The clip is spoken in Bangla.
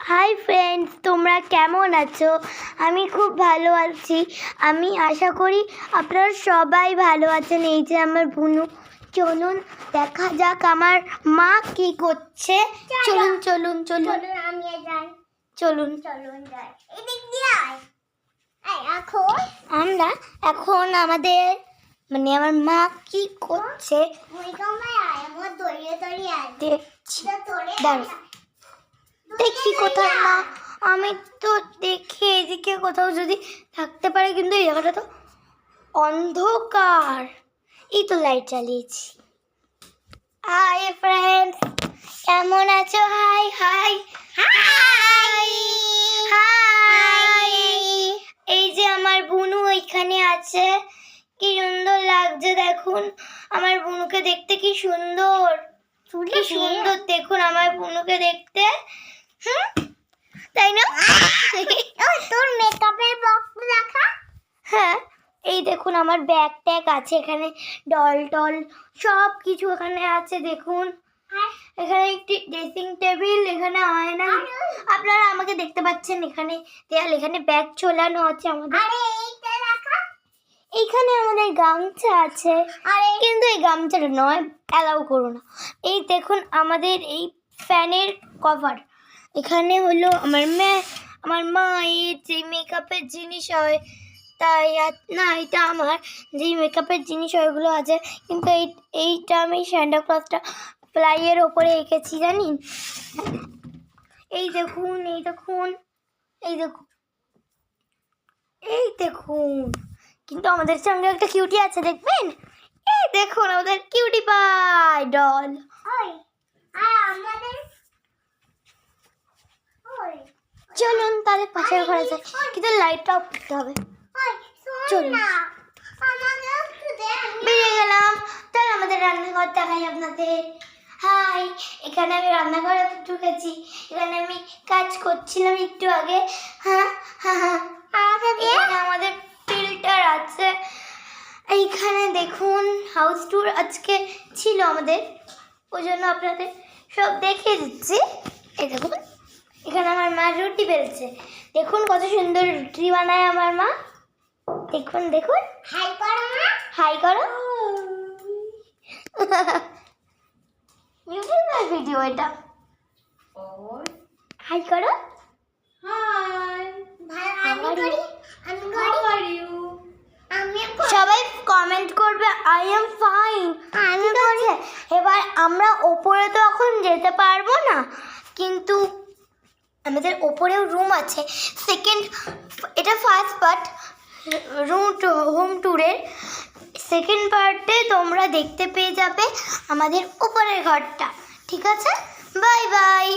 হাই ফ্রেন্ডস, তোমরা কেমন আছো? আমি খুব ভালো আছি। আমি আশা করি আপনারা সবাই ভালো আছেন। এই যে আমার বুনু, চলুন দেখা যাক আমার মা কি করছে। চলুন চলুন চলুন আমি যাই। চলুন যাই। এদিক দিয়ে আয়। আমরা এখন আমাদের আমার মা কি করছে আমার দড়িয়ে আয়। দেখছি। তোরে দাঁড়াও, দেখি কোথাও মা। আমি তো দেখি এদিকে কোথাও যদি থাকতে পারে, কিন্তু এই জায়গাটা তো অন্ধকার। এই তো লাইট চালিয়েছি। হাই ফ্রেন্ডস, কেমন আছো? High high high high. এই যে আমার বুনু এখানে আছে, কি সুন্দর লাগছে দেখুন। আমার বুনুকে দেখতে কি সুন্দর, কি সুন্দর দেখুন আমার বুনুকে দেখতে। তাই না? তোর মেকআপের বক্স রাখা। হ্যাঁ, এই দেখুন আমার ব্যাগ ট্যাগ আছে এখানে, ডল টল সব কিছু এখানে আছে দেখুন। এখানে একটি ড্রেসিং টেবিল, এখানে আয়না, আপনারা আমাকে দেখতে পাচ্ছেন। এখানে দেয়াল, এখানে ব্যাগ ঝোলানো আছে আমাদের। আরে এইটা রাখা। এইখানে আমাদের গামছা আছে, কিন্তু এই গামছাটা নয়, অ্যালাউ করো না। এই দেখুন আমাদের এই ফ্যানের কভার। এখানে হলো আমার মা এই যে মেকআপের জিনিস হয়, তাই না, এটা আমার যে মেকআপের জিনিস হয় ওগুলো আছে। কিন্তু এইটা আমি স্যান্টা ক্লজটা ফ্লাইয়ের ওপরে এঁকেছি, জানিন। এই দেখুন এই দেখুন এই দেখুন এই দেখুন। কিন্তু আমাদের সঙ্গে একটা কিউটি আছে, দেখবেন। এই দেখুন আমাদের কিউটি পাই ডল। ওই আর আমাদের ওই চলুন তাহলে পাশের ঘরে যাই, কিন্তু লাইটটা অফ করতে হবে। ওই শোন চলুন। না, আমাকে একটু দে। বেরিয়ে গেলাম। তাহলে আমাদের রান্নাঘর দেখাই আপনাদের। হাই, এখানে আমি রান্নাঘরে ঢুকেছি। এখানে আমি কাজ করছিলাম একটু আগে। হ্যাঁ হ্যাঁ হ্যাঁ, এখানে আমাদের ফিল্টার আছে। এইখানে দেখুন হাউস ট্যুর আজকে ছিল আমাদের, ওই জন্য আপনাদের সব দেখিয়ে দিচ্ছি। এই দেখুন এখানে আমার মা রুটি বেলছে। দেখুন কত সুন্দর রুটি বানায় আমার মা। দেখুন দেখুন, হাই করো না। হাই করো। ইউটিউবের ভিডিও এটা। হাই করো। হাই। ভাই আমি How are করি। you? আমি করি। আমি সবাই কমেন্ট করবে আই এম ফাইন। ঠিক আছে, এবার আমরা ওপরে তো এখন যেতে পারবো না, কিন্তু আমাদের ওপরেও রুম আছে। এটা ফার্স্ট পার্ট হোম ট্যুরের। সেকেন্ড পার্টে তোমরা দেখতে পেয়ে যাবে আমাদের উপরের ঘরটা। ঠিক আছে, বাই বাই।